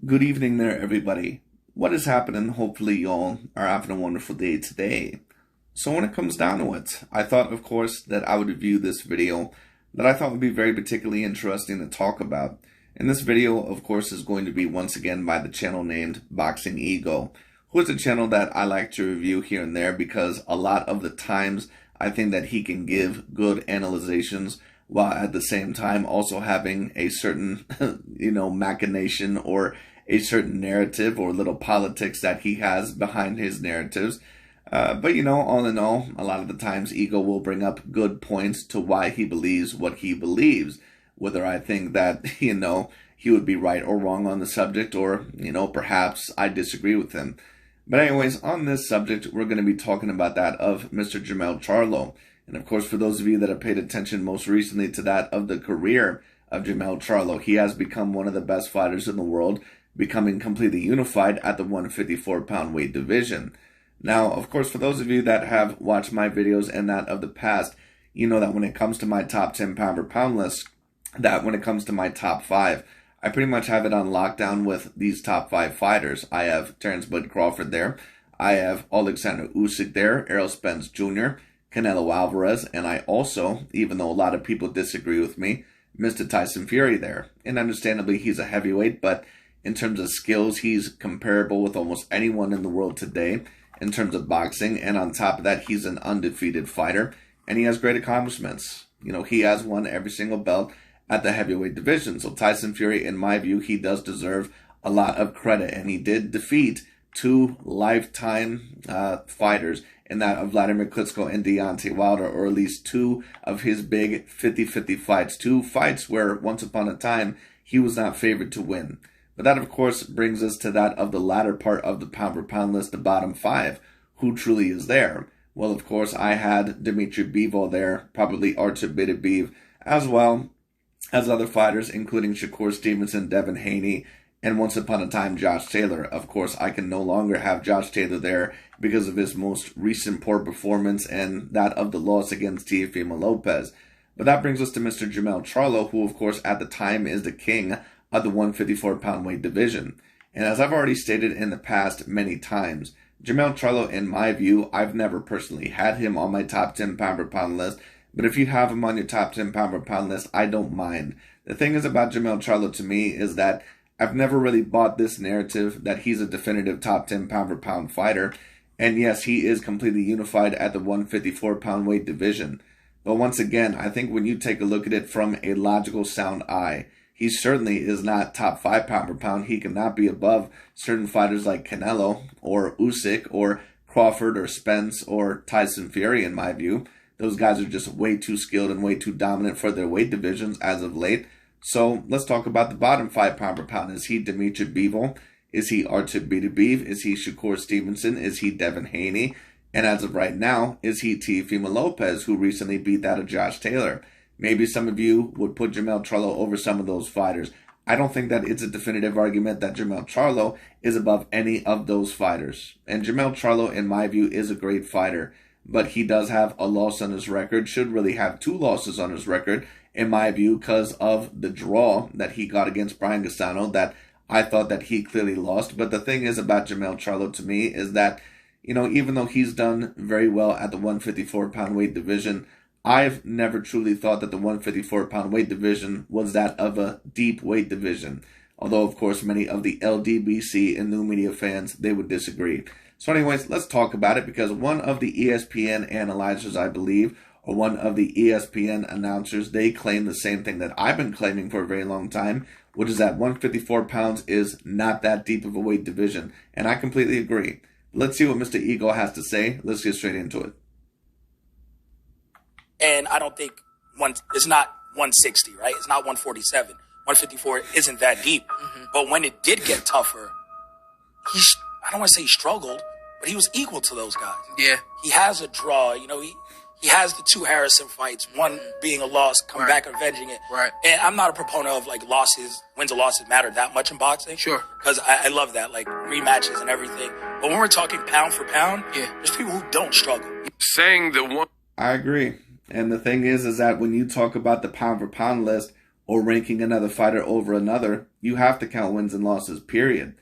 Good evening there, everybody. What is happening? Hopefully, y'all are having a wonderful day today. So when it comes down to it, I thought, of course, that I would review this video that I thought would be very particularly interesting to talk about. And this video, of course, is going to be once again by the channel named BOXINGEGO, who is a channel that I like to review here and there because a lot of the times I think that he can give good analyzations while at the same time also having a certain, machination or a certain narrative or little politics that he has behind his narratives. But all in all, a lot of the times Ego will bring up good points to why he believes what he believes. Whether I think that, he would be right or wrong on the subject, or, perhaps I disagree with him. But anyways, on this subject, we're going to be talking about that of Mr. Jermell Charlo. And of course, for those of you that have paid attention most recently to that of the career of Jermell Charlo, he has become one of the best fighters in the world, becoming completely unified at the 154-pound weight division. Now, of course, for those of you that have watched my videos and that of the past, you know that when it comes to my top 10 pound per pound list, that when it comes to my top 5, I pretty much have it on lockdown with these top 5 fighters. I have Terrence Bud Crawford there. I have Alexander Usyk there, Errol Spence Jr., Canelo Alvarez, and I also, even though a lot of people disagree with me, Mr. Tyson Fury there. And understandably, he's a heavyweight, but in terms of skills, he's comparable with almost anyone in the world today in terms of boxing. And on top of that, he's an undefeated fighter, and he has great accomplishments. He has won every single belt at the heavyweight division. So Tyson Fury, in my view, he does deserve a lot of credit, and he did defeat 2 lifetime fighters in that of Vladimir Klitschko and Deontay Wilder, or at least 2 of his big 50-50 fights. 2 fights where once upon a time he was not favored to win. But that, of course, brings us to that of the latter part of the pound for pound list, the bottom 5. Who truly is there? Well, of course, I had Dmitry Bivol there, probably Artur Beterbiev, as well as other fighters, including Shakur Stevenson, Devin Haney, and once upon a time, Josh Taylor. Of course, I can no longer have Josh Taylor there because of his most recent poor performance and that of the loss against Teofimo Lopez. But that brings us to Mr. Jermell Charlo, who, of course, at the time is the king of the 154-pound weight division. And as I've already stated in the past many times, Jermell Charlo, in my view, I've never personally had him on my top 10 pound per pound list. But if you have him on your top 10 pound per pound list, I don't mind. The thing is about Jermell Charlo to me is that I've never really bought this narrative that he's a definitive top 10 pound per pound fighter. And yes, he is completely unified at the 154-pound weight division. But once again, I think when you take a look at it from a logical, sound eye, he certainly is not top 5 pound per pound. He cannot be above certain fighters like Canelo or Usyk or Crawford or Spence or Tyson Fury, in my view. Those guys are just way too skilled and way too dominant for their weight divisions as of late. So let's talk about the bottom 5 pound per pound. Is he Dmitry Bivol? Is he Artur Beterbiev? Is he Shakur Stevenson? Is he Devin Haney? And as of right now, is he Teofimo Lopez, who recently beat that of Josh Taylor? Maybe some of you would put Jermell Charlo over some of those fighters. I don't think that it's a definitive argument that Jermell Charlo is above any of those fighters. And Jermell Charlo, in my view, is a great fighter. But he does have a loss on his record, should really have 2 losses on his record, in my view, because of the draw that he got against Brian Gassano that I thought that he clearly lost. But the thing is about Jermell Charlo to me is that, even though he's done very well at the 154-pound weight division, I've never truly thought that the 154-pound weight division was that of a deep weight division. Although, of course, many of the LDBC and new media fans, they would disagree. So anyways, let's talk about it, because one of the ESPN analyzers, I believe, or one of the ESPN announcers, they claim the same thing that I've been claiming for a very long time, which is that 154 pounds is not that deep of a weight division. And I completely agree. Let's see what Mr. Ego has to say. Let's get straight into it. And I don't think it's not 160, right? It's not 147. 154 isn't that deep. But when it did get tougher, I don't want to say he struggled, but he was equal to those guys. Yeah. He has a draw. He has the 2 Harrison fights, one being a loss, come back avenging it. Right. And I'm not a proponent of wins or losses matter that much in boxing. Sure. Because I love that, rematches and everything. But when we're talking pound for pound, there's people who don't struggle. I agree. And the thing is that when you talk about the pound for pound list, or ranking another fighter over another, you have to count wins and losses, period.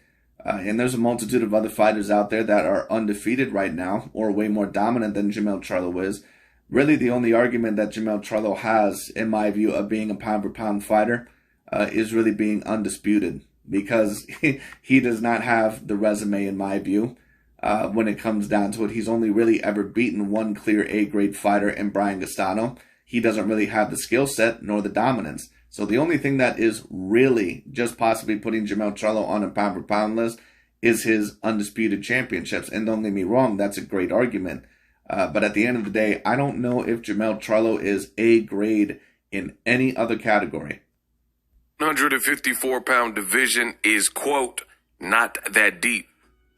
And there's a multitude of other fighters out there that are undefeated right now, or way more dominant than Jermell Charlo is. Really, the only argument that Jermell Charlo has, in my view, of being a pound-for-pound fighter is really being undisputed, because he does not have the resume, in my view. When it comes down to it, he's only really ever beaten one clear A-grade fighter in Brian Gastano. He doesn't really have the skill set nor the dominance. So the only thing that is really just possibly putting Jermell Charlo on a pound-for-pound list is his undisputed championships. And don't get me wrong, that's a great argument. But at the end of the day, I don't know if Jermell Charlo is A-grade in any other category. 154-pound division is, quote, not that deep.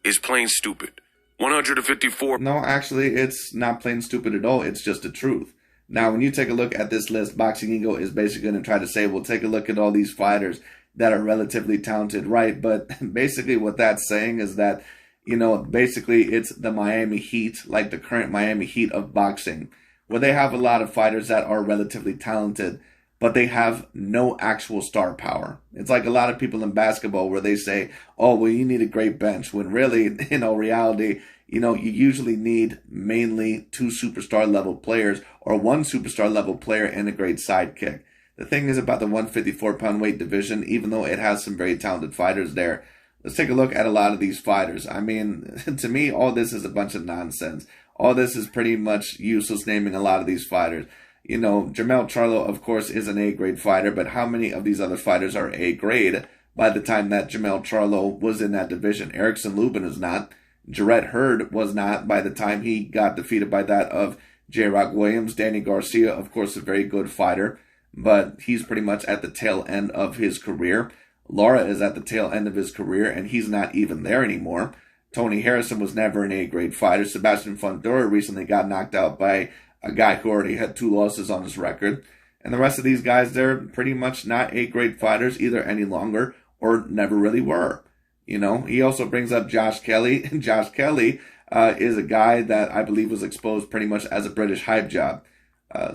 Is plain stupid. 154. No, actually, it's not plain stupid at all. It's just the truth. Now, when you take a look at this list, Boxing Ego is basically going to try to say, well, take a look at all these fighters that are relatively talented, right? But basically what that's saying is that, you know, basically it's the Miami Heat, like the current Miami Heat of boxing, where they have a lot of fighters that are relatively talented, but they have no actual star power. It's like a lot of people in basketball where they say, oh, well, you need a great bench, when really, in all reality, you know, you usually need mainly 2 superstar level players or 1 superstar level player and a great sidekick. The thing is about the 154-pound weight division, even though it has some very talented fighters there, let's take a look at a lot of these fighters. I mean, to me, all this is a bunch of nonsense. All this is pretty much useless naming a lot of these fighters. You know, Jermell Charlo, of course, is an A-grade fighter, but how many of these other fighters are A-grade by the time that Jermell Charlo was in that division? Erickson Lubin is not. Jarrett Hurd was not by the time he got defeated by that of J. Rock Williams. Danny Garcia, of course, a very good fighter, but he's pretty much at the tail end of his career. Lara is at the tail end of his career, and he's not even there anymore. Tony Harrison was never an A-grade fighter. Sebastian Fundora recently got knocked out by a guy who already had 2 losses on his record. And the rest of these guys, they're pretty much not A-grade fighters either any longer or never really were. You know, he also brings up Josh Kelly. Josh Kelly is a guy that I believe was exposed pretty much as a British hype job.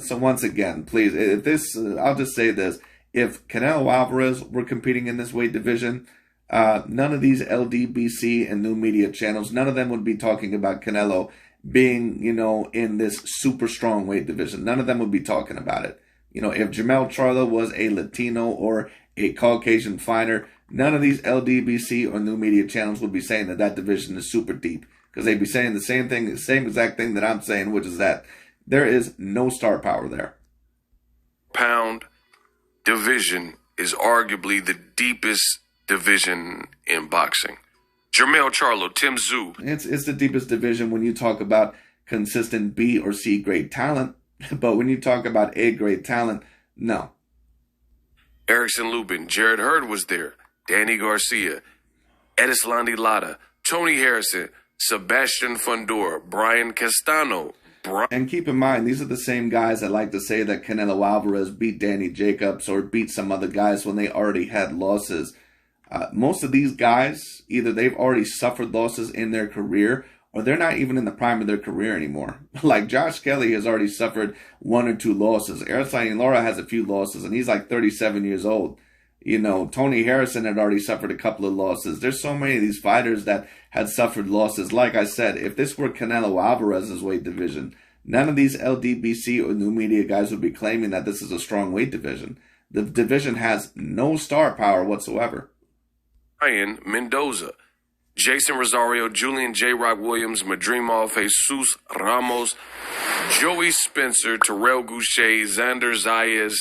So once again, please, if this, I'll just say this. If Canelo Alvarez were competing in this weight division, none of these LDBC and new media channels, none of them would be talking about Canelo being, you know, in this super strong weight division. None of them would be talking about it. You know, if Jermell Charlo was a Latino or a Caucasian fighter, none of these LDBC or new media channels would be saying that that division is super deep, because they'd be saying the same thing, the same exact thing that I'm saying, which is that there is no star power there. Pound division is arguably the deepest division in boxing. Jermell Charlo, Tim Tszyu. It's the deepest division when you talk about consistent B or C grade talent, but when you talk about A grade talent, no. Erickson Lubin, Jarrett Hurd was there. Danny Garcia, Edislandi Lara, Tony Harrison, Sebastian Fundora, Brian Castano. And keep in mind, these are the same guys that like to say that Canelo Alvarez beat Danny Jacobs or beat some other guys when they already had losses. Most of these guys, either they've already suffered losses in their career, or they're not even in the prime of their career anymore. Like Josh Kelly has already suffered 1 or 2 losses. Erickson Lara has a few losses, and he's like 37 years old. You know, Tony Harrison had already suffered a couple of losses. There's so many of these fighters that had suffered losses. Like I said, if this were Canelo Alvarez's weight division, none of these LDBC or new media guys would be claiming that this is a strong weight division. The division has no star power whatsoever. Ryan Mendoza, Jason Rosario, Julian J. Rock Williams, Madrimov, Jesus Ramos, Joey Spencer, Terrell Goucher, Xander Zayas,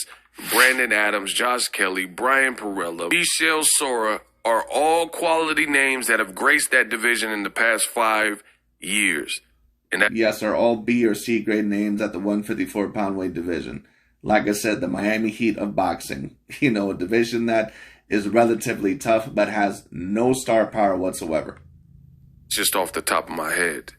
Brandon Adams, Josh Kelly, Brian Perella, Michelle Sora are all quality names that have graced that division in the past 5 years. And that, yes, are all B or C grade names at the 154-pound weight division. Like I said, the Miami Heat of boxing. You know, a division that is relatively tough but has no star power whatsoever. Just off the top of my head.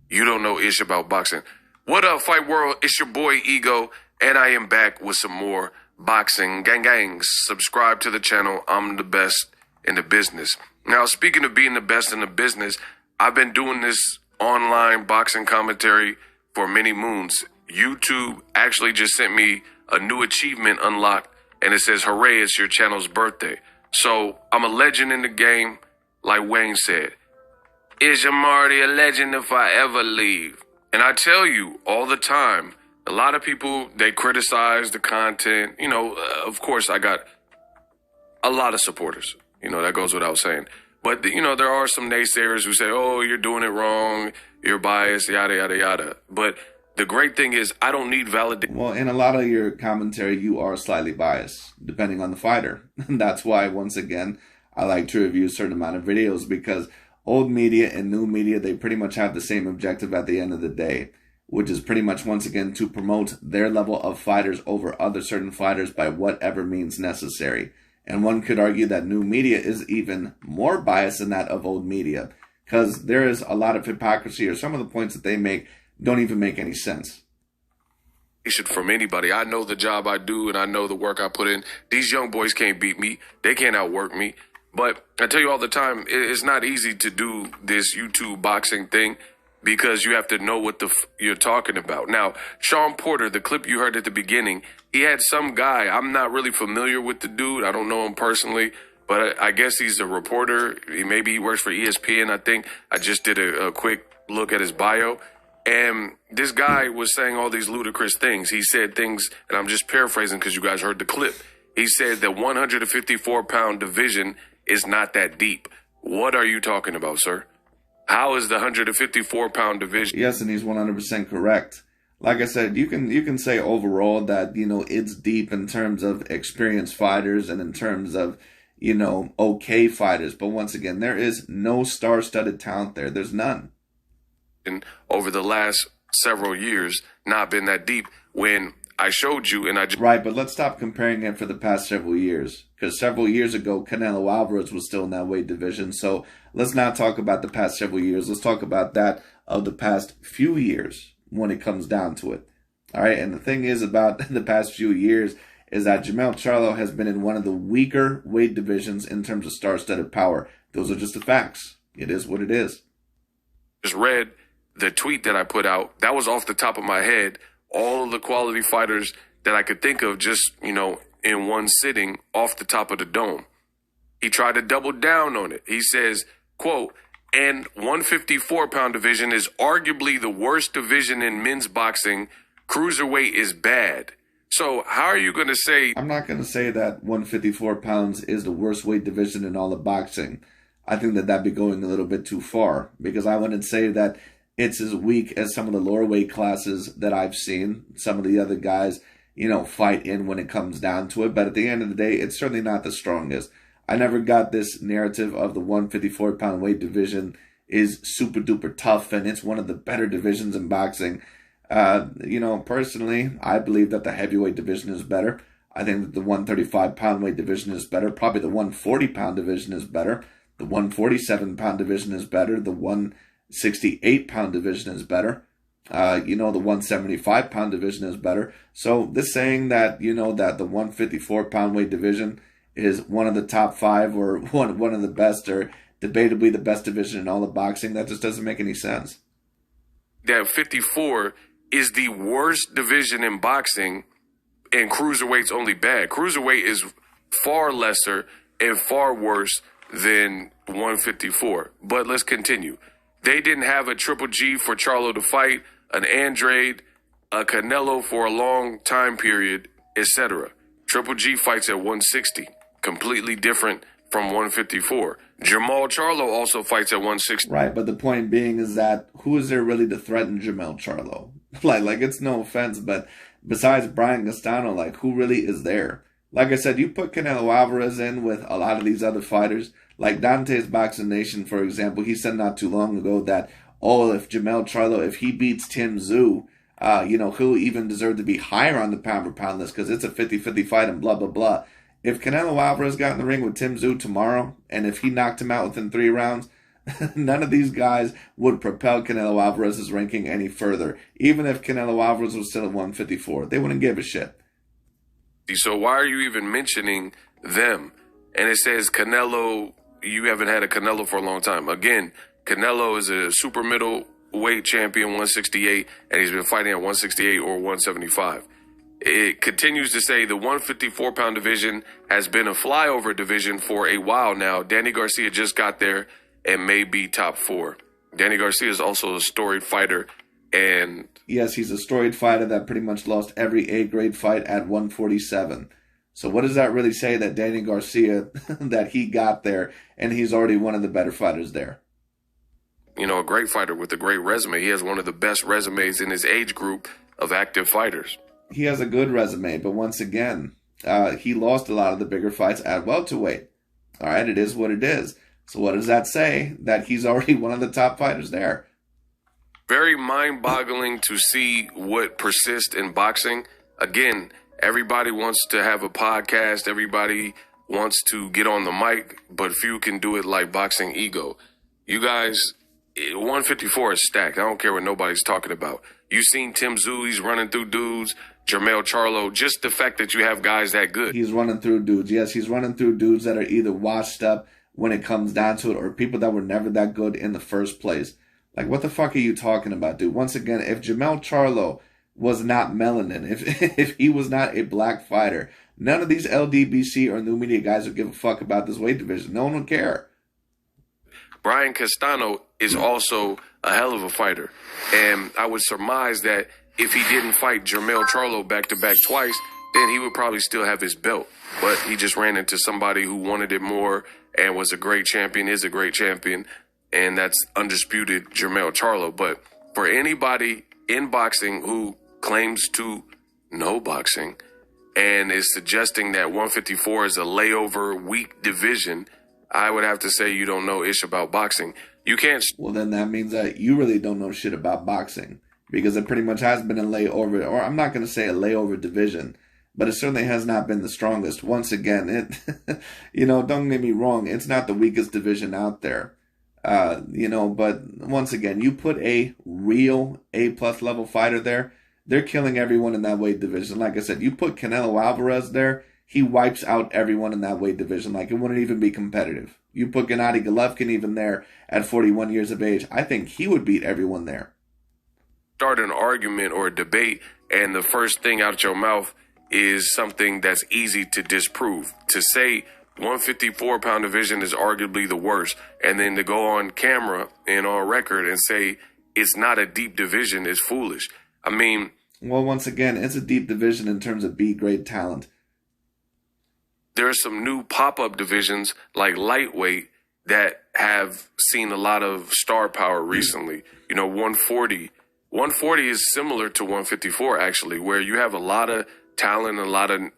You don't know ish about boxing. What up, Fight World? It's your boy Ego, and I am back with some more boxing. Gangs, subscribe to the channel. I'm the best in the business. Now, speaking of being the best in the business, I've been doing this online boxing commentary for many moons. YouTube actually just sent me a new achievement unlocked and it says, "Hooray, it's your channel's birthday." So I'm a legend in the game, like Wayne said. Is Amari a legend if I ever leave? And I tell you all the time, a lot of people, they criticize the content. You know, of course, I got a lot of supporters. You know, that goes without saying. But, you know, there are some naysayers who say, oh, you're doing it wrong, you're biased, yada, yada, yada. But the great thing is I don't need validation. Well, in a lot of your commentary, you are slightly biased, depending on the fighter. And that's why, once again, I like to review a certain amount of videos, because old media and new media, they pretty much have the same objective at the end of the day, which is pretty much, once again, to promote their level of fighters over other certain fighters by whatever means necessary. And one could argue that new media is even more biased than that of old media, because there is a lot of hypocrisy, or some of the points that they make don't even make any sense. From anybody. I know the job I do and I know the work I put in. These young boys can't beat me. They can't outwork me. But I tell you all the time, it's not easy to do this YouTube boxing thing, because you have to know what you're talking about. Now, Sean Porter, the clip you heard at the beginning, he had some guy. I'm not really familiar with the dude. I don't know him personally, but I guess he's a reporter. Maybe he works for ESPN, I think. I just did a quick look at his bio. And this guy was saying all these ludicrous things. He said things, and I'm just paraphrasing because you guys heard the clip. He said that 154-pound division is not that deep. What are you talking about, sir? How is the 154-pound division? Yes, and he's 100% correct. Like I said, you can say overall that, you know, it's deep in terms of experienced fighters and in terms of, you know, okay fighters. But once again, there is no star-studded talent there. There's none. Over the last several years, not been that deep. When I showed you, and I just... Right, but let's stop comparing it for the past several years. Because several years ago, Canelo Alvarez was still in that weight division. So let's not talk about the past several years. Let's talk about that of the past few years when it comes down to it. All right, and the thing is about the past few years is that Jermell Charlo has been in one of the weaker weight divisions in terms of star-studded power. Those are just the facts. It is what it is. Just read the tweet that I put out. That was off the top of my head. All of the quality fighters that I could think of, just, you know, in one sitting off the top of the dome. He tried to double down on it. He says, quote, and 154-pound division is arguably the worst division in men's boxing. Cruiserweight is bad. So how are you going to say... I'm not going to say that 154 pounds is the worst weight division in all of boxing. I think that that'd be going a little bit too far, because I wouldn't say that it's as weak as some of the lower weight classes that I've seen some of the other guys, you know, fight in when it comes down to it. But at the end of the day, it's certainly not the strongest. I never got this narrative of the 154-pound weight division is super duper tough and it's one of the better divisions in boxing. You know, personally, I believe that the heavyweight division is better. I think that the 135-pound weight division is better. Probably the 140-pound division is better. The 147-pound division is better. The 168-pound division is better. You know, the 175-pound division is better. So this saying that, you know, that the 154-pound weight division is one of the top 5 or one of the best, or debatably the best division in all of boxing, that just doesn't make any sense. That 54 is the worst division in boxing, and cruiserweight's only bad. Cruiserweight is far lesser and far worse than 154. But let's continue. They didn't have a Triple G for Charlo to fight, an Andrade, a Canelo for a long time period, etc. Triple G fights at 160, completely different from 154. Jermell Charlo also fights at 160. Right, but the point being is that who is there really to threaten Jermell Charlo? like it's no offense, but besides Brian Castano, like, who really is there? Like I said, you put Canelo Alvarez in with a lot of these other fighters, like Dante's Boxing Nation, for example. He said not too long ago that, oh, if Jermell Charlo, if he beats Tim Tszyu, you know, he'll even deserve to be higher on the pound-for-pound list because it's a 50-50 fight and blah, blah, blah. If Canelo Alvarez got in the ring with Tim Tszyu tomorrow, and if he knocked him out within 3 rounds, none of these guys would propel Canelo Alvarez's ranking any further. Even if Canelo Alvarez was still at 154, they wouldn't give a shit. So why are you even mentioning them? And it says Canelo, you haven't had a Canelo for a long time. Again, Canelo is a super middleweight champion, 168, and he's been fighting at 168 or 175. It continues to say the 154-pound division has been a flyover division for a while now. Danny Garcia just got there and may be top 4. Danny Garcia is also a storied fighter. And yes, he's a storied fighter that pretty much lost every A-grade fight at 147. So what does that really say that Danny Garcia, that he got there and he's already one of the better fighters there? You know, a great fighter with a great resume. He has one of the best resumes in his age group of active fighters. He has a good resume, but once again, he lost a lot of the bigger fights at welterweight. All right, it is what it is. So what does that say? That he's already one of the top fighters there. Very mind-boggling to see what persists in boxing. Again, everybody wants to have a podcast. Everybody wants to get on the mic, but few can do it like Boxing Ego. You guys, 154 is stacked. I don't care what nobody's talking about. You've seen Tim Tszyu, he's running through dudes. Jermell Charlo, just the fact that you have guys that good. He's running through dudes. Yes, he's running through dudes that are either washed up when it comes down to it or people that were never that good in the first place. Like, what the fuck are you talking about, dude? Once again, if Jermell Charlo was not melanin, if he was not a black fighter, none of these LDBC or new media guys would give a fuck about this weight division. No one would care. Brian Castano is also a hell of a fighter. And I would surmise that if he didn't fight Jermell Charlo back-to-back twice, then he would probably still have his belt. But he just ran into somebody who wanted it more and was a great champion, is a great champion, and that's undisputed Jermell Charlo. But for anybody in boxing who claims to know boxing and is suggesting that 154 is a layover weak division, I would have to say you don't know ish about boxing. You can't. Well, then that means that you really don't know shit about boxing, because it pretty much has been a layover, or I'm not going to say a layover division, but it certainly has not been the strongest. Once again, it, don't get me wrong, it's not the weakest division out there, but once again, you put a real A-plus level fighter there, they're killing everyone in that weight division. Like I said, you put Canelo Alvarez there, he wipes out everyone in that weight division. Like, it wouldn't even be competitive. You put Gennady Golovkin even there at 41 years of age, I think he would beat everyone there. Start an argument or a debate, and the first thing out your mouth is something that's easy to disprove. To say 154-pound division is arguably the worst, and then to go on camera and on record and say it's not a deep division is foolish. I mean... Well, once again, it's a deep division in terms of B-grade talent. There are some new pop-up divisions like lightweight that have seen a lot of star power recently. 140 is similar to 154, actually, where you have a lot of talent, a lot of...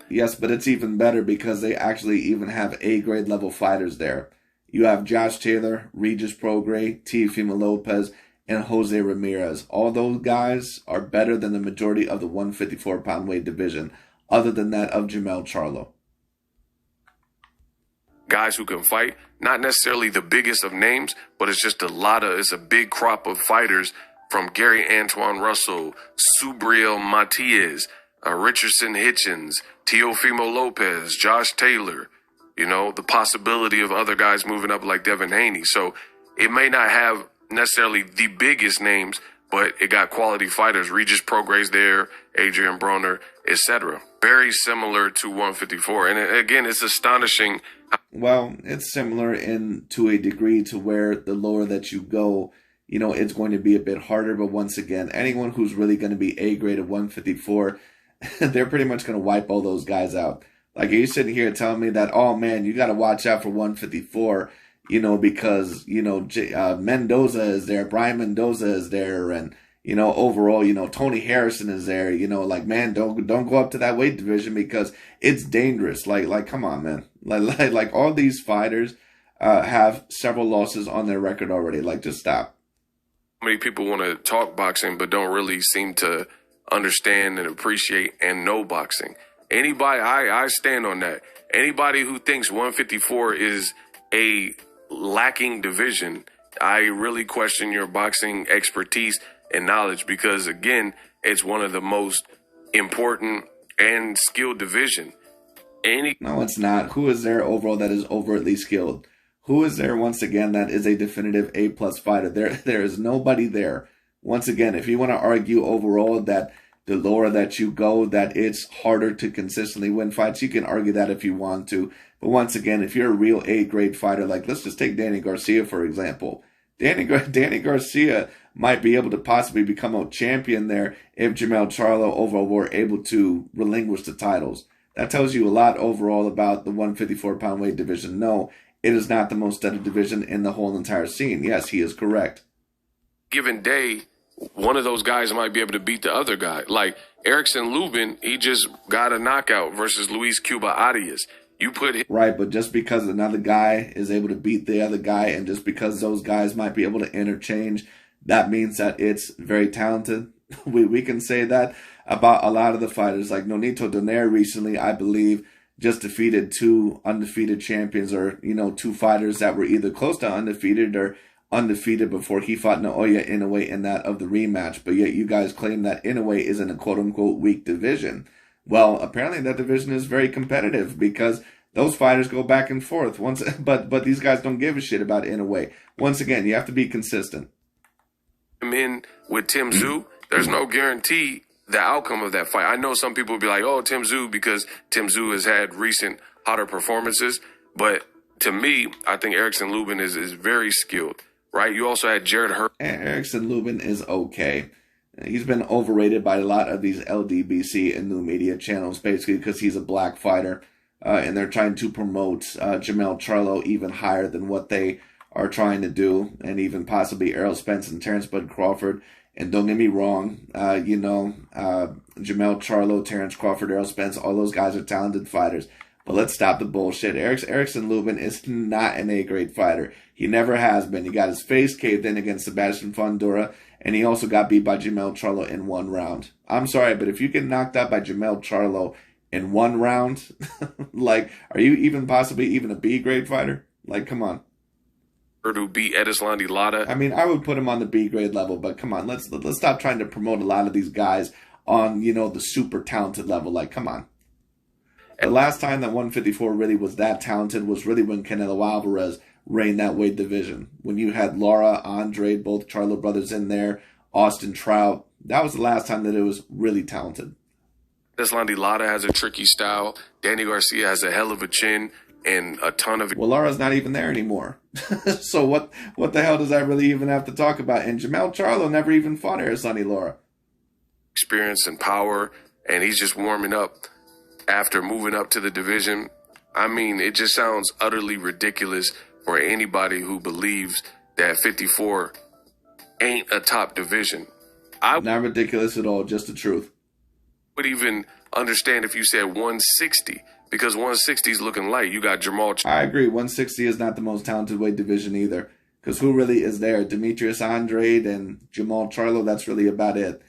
Yes, but it's even better because they actually even have A-grade level fighters there. You have Josh Taylor, Regis Prograis, Teofimo Lopez, and Jose Ramirez. All those guys are better than the majority of the 154-pound weight division, other than that of Jermell Charlo. Guys who can fight, not necessarily the biggest of names, but it's just it's a big crop of fighters from Gary Antoine Russell, Subriel Matias, Richardson Hitchens, Teofimo Lopez, Josh Taylor, the possibility of other guys moving up like Devin Haney. So it may not have necessarily the biggest names, but it got quality fighters. Regis Prograis there, Adrian Broner, etc. Very similar to 154. And again, it's astonishing. Well, it's similar to a degree to where the lower that you go, it's going to be a bit harder. But once again, anyone who's really going to be A-grade at 154, they're pretty much going to wipe all those guys out. Like, are you sitting here telling me that, oh man, you got to watch out for 154, because, Mendoza is there, Brian Mendoza is there, and, overall, Tony Harrison is there, man, don't go up to that weight division because it's dangerous. Like, come on, man. Like all these fighters have several losses on their record already. Like, just stop. Many people want to talk boxing, but don't really seem to understand and appreciate and know boxing. Anybody, I stand on that. Anybody who thinks 154 is a lacking division, I really question your boxing expertise and knowledge, because again, it's one of the most important and skilled division. No, it's not. Who is there overall that is overtly skilled? Who is there, once again, that is a definitive A-plus fighter? There is nobody there. Once again, if you want to argue overall that the lower that you go, that it's harder to consistently win fights. You can argue that if you want to. But once again, if you're a real A-grade fighter, like let's just take Danny Garcia, for example. Danny Garcia might be able to possibly become a champion there if Jermell Charlo overall were able to relinquish the titles. That tells you a lot overall about the 154-pound weight division. No, it is not the most studded division in the whole entire scene. Yes, he is correct. Given day, one of those guys might be able to beat the other guy. Like Erickson Lubin, he just got a knockout versus Luis Cuba Arias. You put him right, but just because another guy is able to beat the other guy, and just because those guys might be able to interchange, that means that it's very talented. We can say that about a lot of the fighters. Like Nonito Donaire recently, I believe, just defeated two undefeated champions, or two fighters that were either close to undefeated or undefeated before he fought Naoya Inoue in that of the rematch. But yet you guys claim that Inoue is in a quote-unquote weak division. Well, apparently that division is very competitive because those fighters go back and forth. But these guys don't give a shit about Inoue. Once again, you have to be consistent. In with Tim Tszyu, there's no guarantee the outcome of that fight. I know some people will be like, oh, Tim Tszyu, because Tim Tszyu has had recent hotter performances. But to me, I think Erickson Lubin is very skilled, right? You also had Jared Hurd. Erickson Lubin is okay. He's been overrated by a lot of these LDBC and new media channels, basically because he's a black fighter. And they're trying to promote Jermell Charlo even higher than what they are trying to do. And even possibly Errol Spence and Terrence Bud Crawford. And don't get me wrong, Jermell Charlo, Terrence Crawford, Errol Spence, all those guys are talented fighters. But let's stop the bullshit. Erickson Lubin is not an A-grade fighter. He never has been. He got his face caved in against Sebastian Fundora, and he also got beat by Jermell Charlo in one round. I'm sorry, but if you get knocked out by Jermell Charlo in one round, like, are you even possibly even a B-grade fighter? Like, come on. Who beat Edeslandi Lara. I mean, I would put him on the B-grade level, but come on, let's stop trying to promote a lot of these guys on, the super talented level. Like, come on. The last time that 154 really was that talented was really when Canelo Alvarez reigned that weight division. When you had Lara, Andre, both Charlo brothers in there, Austin Trout. That was the last time that it was really talented. Edeslandi Lara has a tricky style. Danny Garcia has a hell of a chin and a ton of... Well, Lara's not even there anymore. So what the hell does that really even have to talk about? And Jermell Charlo never even fought Edeslandi Lara. Experience and power, and he's just warming up after moving up to the division. I mean, it just sounds utterly ridiculous for anybody who believes that 54 ain't a top division. Not ridiculous at all, just the truth. Would even understand if you said 160, because 160 is looking light. You got Jermall. I agree. 160 is not the most talented weight division either, because who really is there? Demetrius Andrade and Jermell Charlo, that's really about it.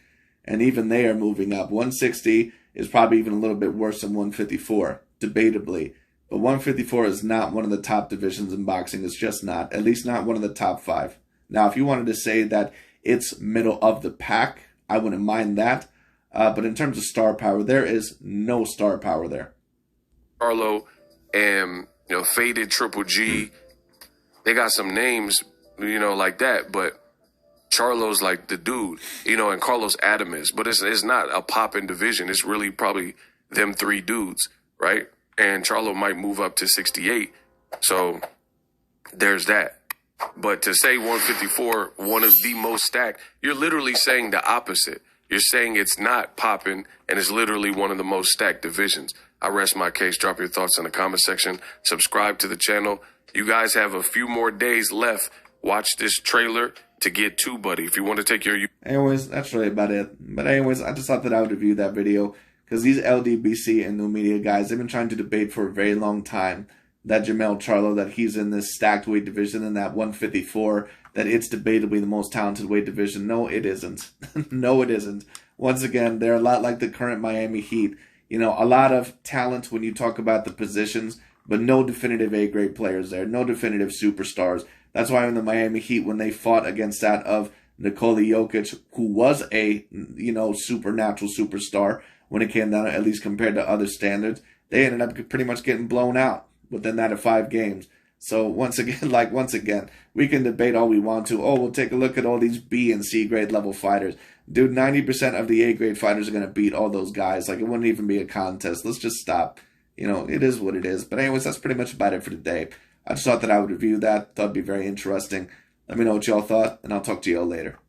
And even they are moving up. 160 is probably even a little bit worse than 154, debatably. But 154 is not one of the top divisions in boxing. It's just not. At least not one of the top 5. Now, if you wanted to say that it's middle of the pack, I wouldn't mind that. But in terms of star power, there is no star power there. Charlo and, Faded Triple G, they got some names, like that. But Charlo's like the dude, and Carlos Adames. But it's not a popping division. It's really probably them 3 dudes, right? And Charlo might move up to 68. So there's that. But to say 154, one of the most stacked, you're literally saying the opposite. You're saying it's not popping, and it's literally one of the most stacked divisions. I rest my case. Drop your thoughts in the comment section. Subscribe to the channel. You guys have a few more days left. Watch this trailer to get to Buddy. If you want to take your... Anyways, that's really about it. But anyways, I just thought that I would review that video, because these LDBC and new media guys, they've been trying to debate for a very long time that Jermell Charlo, that he's in this stacked weight division, and that 154, that it's debatably the most talented weight division. No, it isn't. No, it isn't. Once again, they're a lot like the current Miami Heat. A lot of talent when you talk about the positions, but no definitive A-grade players there. No definitive superstars. That's why in the Miami Heat, when they fought against that of Nikola Jokic, who was a, supernatural superstar when it came down, at least compared to other standards, they ended up pretty much getting blown out within that of 5 games. So once again, we can debate all we want to. Oh, we'll take a look at all these B and C grade level fighters. Dude, 90% of the A grade fighters are going to beat all those guys. Like, it wouldn't even be a contest. Let's just stop. You know, it is what it is. But anyways, that's pretty much about it for today. I just thought that I would review that. Thought it'd be very interesting. Let me know what y'all thought, and I'll talk to y'all later.